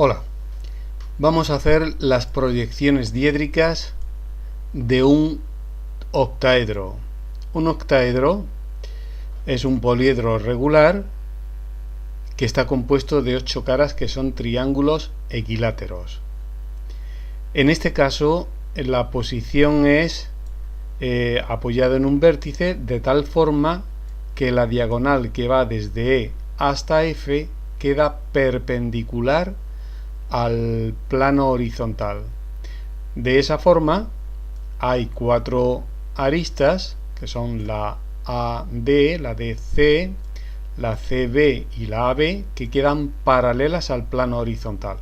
Hola, vamos a hacer las proyecciones diédricas de un octaedro. Un octaedro es un poliedro regular que está compuesto de 8 caras que son triángulos equiláteros. En este caso, la posición es apoyada en un vértice de tal forma que la diagonal que va desde E hasta F queda perpendicular al plano horizontal. De esa forma hay 4 aristas que son la AD, la DC, la CB y la AB, que quedan paralelas al plano horizontal.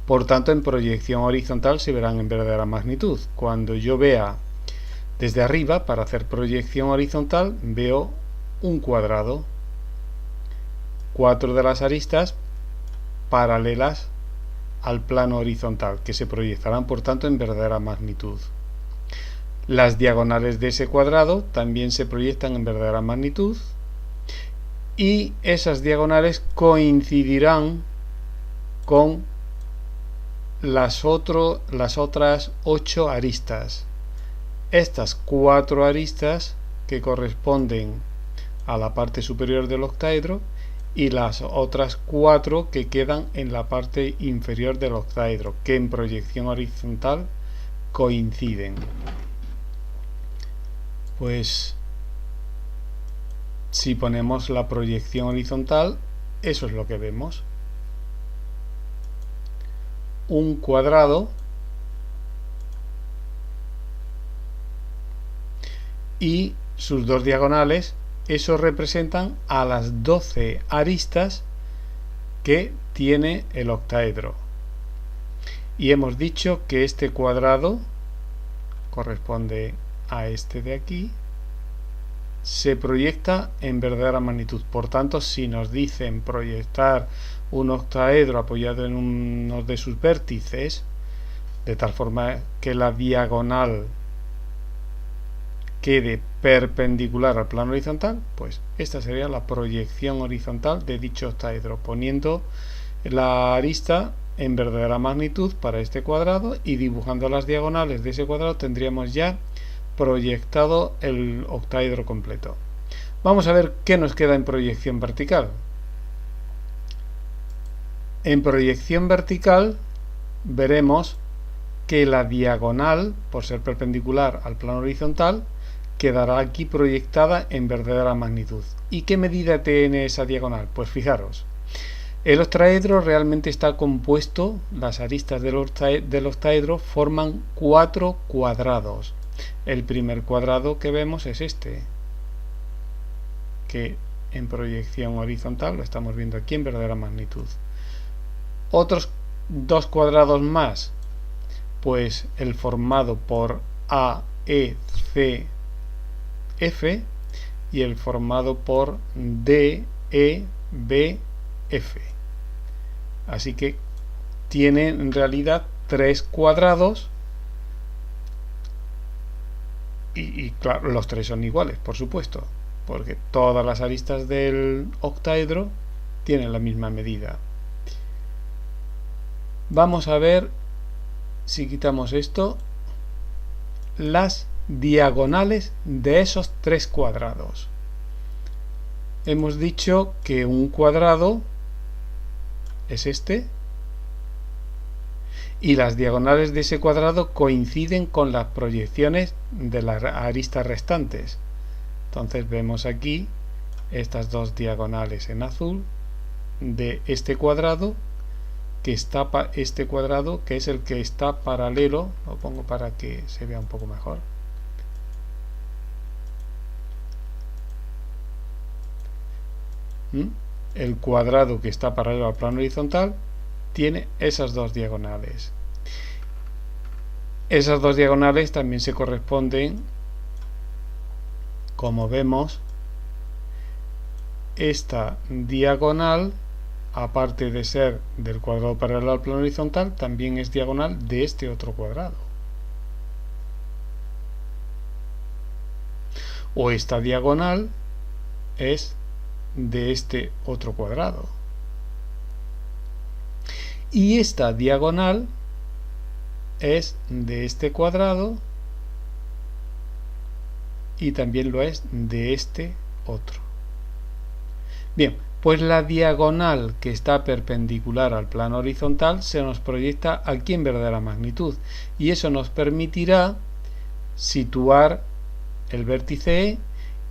Por tanto, en proyección horizontal se verán en verdadera magnitud. Cuando yo vea desde arriba, para hacer proyección horizontal, veo un cuadrado, 4 de las aristas paralelas al plano horizontal, que se proyectarán por tanto en verdadera magnitud. Las diagonales de ese cuadrado también se proyectan en verdadera magnitud y esas diagonales coincidirán con las otras 8 aristas. Estas 4 aristas que corresponden a la parte superior del octaedro y las otras 4 que quedan en la parte inferior del octaedro, que en proyección horizontal coinciden. Pues si ponemos la proyección horizontal, eso es lo que vemos. Un cuadrado y sus dos diagonales, eso representan a las 12 aristas que tiene el octaedro. Y hemos dicho que este cuadrado corresponde a este de aquí, se proyecta en verdadera magnitud. Por tanto, si nos dicen proyectar un octaedro apoyado en uno de sus vértices, de tal forma que la diagonal quede perpendicular al plano horizontal, pues esta sería la proyección horizontal de dicho octaedro, poniendo la arista en verdadera magnitud para este cuadrado y dibujando las diagonales de ese cuadrado tendríamos ya proyectado el octaedro completo. Vamos a ver qué nos queda en proyección vertical. En proyección vertical veremos que la diagonal, por ser perpendicular al plano horizontal, quedará aquí proyectada en verdadera magnitud. ¿Y qué medida tiene esa diagonal? Pues fijaros, el octaedro realmente está compuesto, las aristas del octaedro forman 4 cuadrados. El primer cuadrado que vemos es este, que en proyección horizontal lo estamos viendo aquí en verdadera magnitud. Otros 2 cuadrados más, pues el formado por A, E, C, F y el formado por D, E, B, F. Así que tiene en realidad 3 cuadrados y claro, los 3 son iguales, por supuesto, porque todas las aristas del octaedro tienen la misma medida. Vamos a ver, si quitamos esto, las diagonales de esos 3 cuadrados. Hemos dicho que un cuadrado es este y las diagonales de ese cuadrado coinciden con las proyecciones de las aristas restantes. Entonces vemos aquí estas dos diagonales en azul de este cuadrado que es el que está paralelo. Lo pongo para que se vea un poco mejor. El cuadrado que está paralelo al plano horizontal tiene esas dos diagonales. Esas dos diagonales también se corresponden, como vemos, esta diagonal, aparte de ser del cuadrado paralelo al plano horizontal, también es diagonal de este otro cuadrado. O esta diagonal es de este otro cuadrado. y esta diagonal es de este cuadrado y también lo es de este otro. Bien, pues la diagonal que está perpendicular al plano horizontal se nos proyecta aquí en verdadera magnitud, y eso nos permitirá situar el vértice E,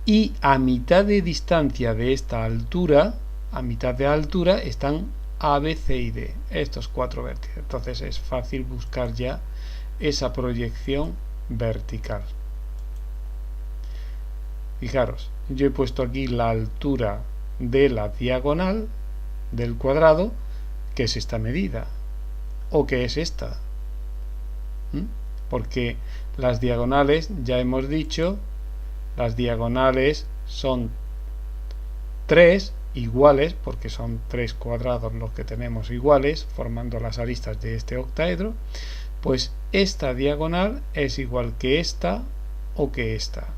y a mitad de distancia de esta altura, a mitad de altura, están A, B, C y D, estos cuatro vértices. Entonces es fácil buscar ya esa proyección vertical. Fijaros, yo he puesto aquí la altura de la diagonal del cuadrado, que es esta medida, o que es esta, porque las diagonales, ya hemos dicho, las diagonales son 3 iguales, porque son 3 cuadrados los que tenemos iguales, formando las aristas de este octaedro. Pues esta diagonal es igual que esta o que esta.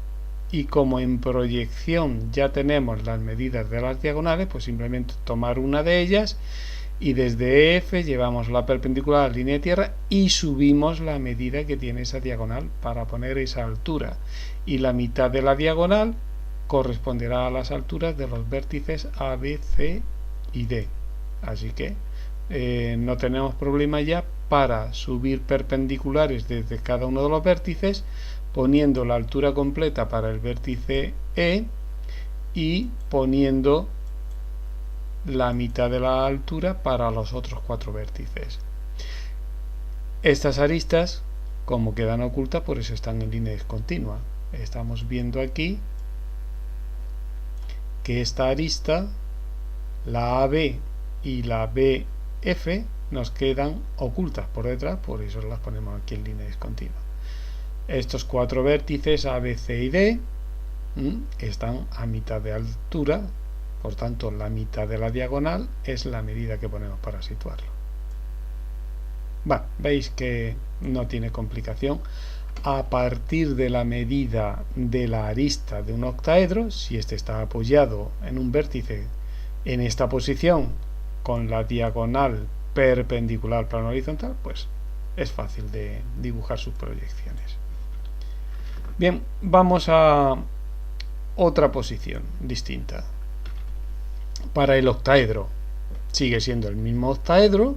Y como en proyección ya tenemos las medidas de las diagonales, pues simplemente tomar una de ellas y desde F llevamos la perpendicular a la línea de tierra y subimos la medida que tiene esa diagonal para poner esa altura. Y la mitad de la diagonal corresponderá a las alturas de los vértices A, B, C y D. Así que no tenemos problema ya para subir perpendiculares desde cada uno de los vértices, poniendo la altura completa para el vértice E y poniendo la mitad de la altura para los otros cuatro vértices. Estas aristas, como quedan ocultas, por eso están en línea discontinua. Estamos viendo aquí que esta arista, la AB y la BF, nos quedan ocultas por detrás, por eso las ponemos aquí en línea discontinua. Estos cuatro vértices A, B, C y D están a mitad de altura, por tanto la mitad de la diagonal es la medida que ponemos para situarlo. Veis que no tiene complicación. A partir de la medida de la arista de un octaedro, si este está apoyado en un vértice en esta posición con la diagonal perpendicular al plano horizontal, pues es fácil de dibujar sus proyecciones. Bien, vamos a otra posición distinta. Para el octaedro sigue siendo el mismo octaedro,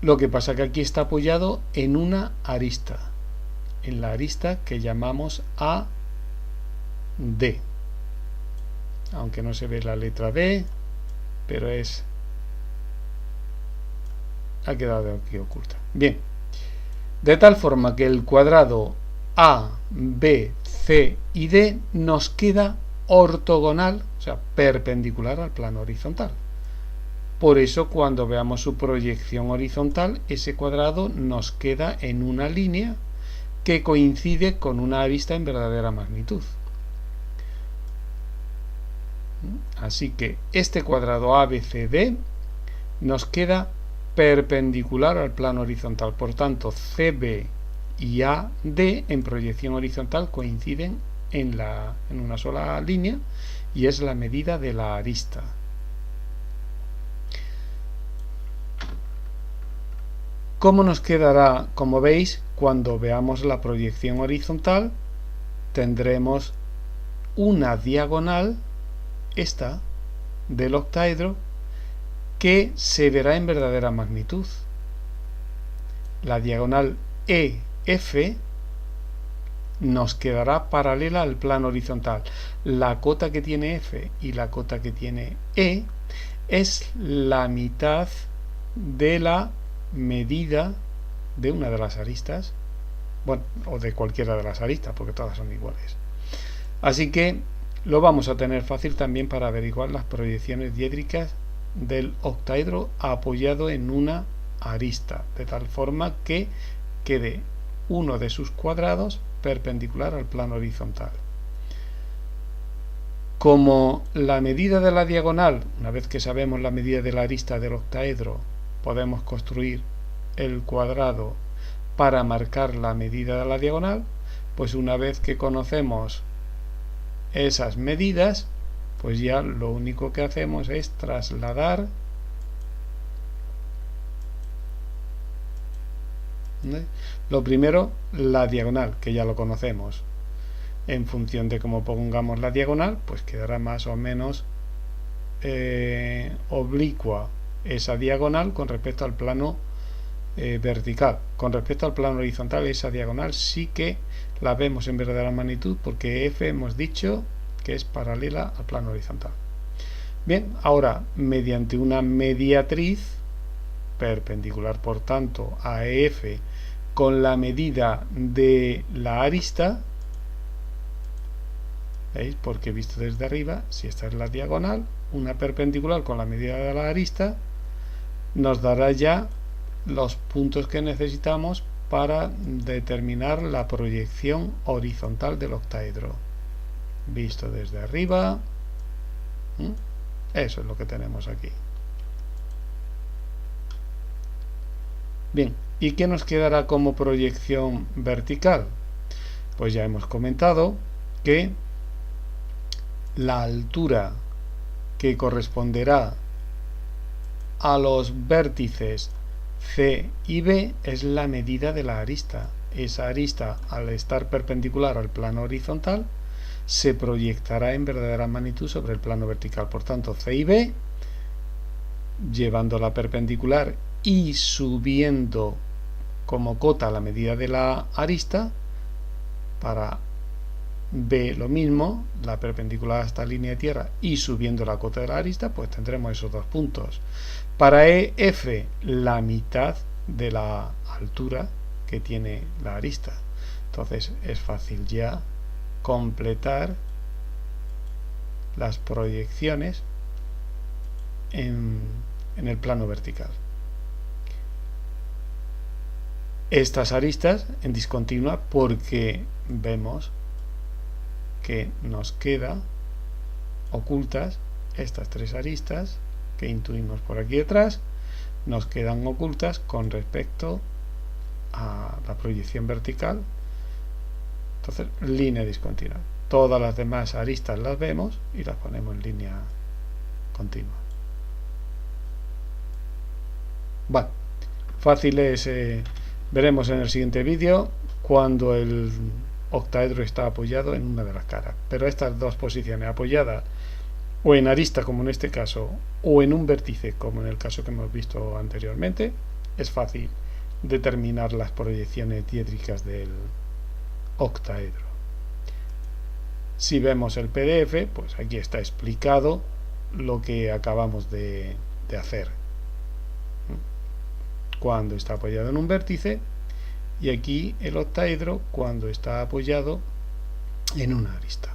lo que pasa que aquí está apoyado en una arista, en la arista que llamamos AD, aunque no se ve la letra D, pero ha quedado aquí oculta. Bien, de tal forma que el cuadrado A, B, C y D nos queda ortogonal, o sea, perpendicular al plano horizontal. Por eso cuando veamos su proyección horizontal, ese cuadrado nos queda en una línea que coincide con una arista en verdadera magnitud. Así que este cuadrado ABCD nos queda perpendicular al plano horizontal. Por tanto, CB y AD en proyección horizontal coinciden en una sola línea y es la medida de la arista. ¿Cómo nos quedará? Como veis, cuando veamos la proyección horizontal, tendremos una diagonal, esta, del octaedro, que se verá en verdadera magnitud. La diagonal EF nos quedará paralela al plano horizontal. La cota que tiene F y la cota que tiene E es la mitad de la medida de una de las aristas, bueno, o de cualquiera de las aristas, porque todas son iguales. Así que lo vamos a tener fácil también para averiguar las proyecciones diédricas del octaedro apoyado en una arista, de tal forma que quede uno de sus cuadrados perpendicular al plano horizontal. Como la medida de la diagonal, una vez que sabemos la medida de la arista del octaedro, podemos construir el cuadrado para marcar la medida de la diagonal, pues una vez que conocemos esas medidas, pues ya lo único que hacemos es trasladar ¿vale? Lo primero, la diagonal, que ya lo conocemos. En función de cómo pongamos la diagonal, pues quedará más o menos oblicua esa diagonal con respecto al plano vertical. Con respecto al plano horizontal, esa diagonal sí que la vemos en verdadera magnitud, porque F hemos dicho que es paralela al plano horizontal. Bien, ahora mediante una mediatriz perpendicular, por tanto, a EF con la medida de la arista, ¿veis? Porque visto desde arriba, si esta es la diagonal, una perpendicular con la medida de la arista nos dará ya los puntos que necesitamos para determinar la proyección horizontal del octaedro. Visto desde arriba, eso es lo que tenemos aquí. Bien, ¿y qué nos quedará como proyección vertical? Pues ya hemos comentado que la altura que corresponderá a los vértices C y B es la medida de la arista. Esa arista, al estar perpendicular al plano horizontal, se proyectará en verdadera magnitud sobre el plano vertical. Por tanto, C y B, llevando la perpendicular y subiendo como cota la medida de la arista, para B lo mismo, la perpendicular a esta línea de tierra y subiendo la cota de la arista, pues tendremos esos dos puntos. Para EF, la mitad de la altura que tiene la arista. Entonces es fácil ya completar las proyecciones en el plano vertical. Estas aristas en discontinua, porque vemos que nos queda ocultas estas tres aristas que intuimos por aquí detrás, nos quedan ocultas con respecto a la proyección vertical. Entonces, línea discontinua. Todas las demás aristas las vemos y las ponemos en línea continua. Bueno, fácil es, veremos en el siguiente vídeo cuando el octaedro está apoyado en una de las caras. Pero estas dos posiciones, apoyadas o en arista como en este caso, o en un vértice como en el caso que hemos visto anteriormente, es fácil determinar las proyecciones diédricas del octaedro. Si vemos el PDF, pues aquí está explicado lo que acabamos de hacer. Cuando está apoyado en un vértice, y aquí el octaedro cuando está apoyado en una arista.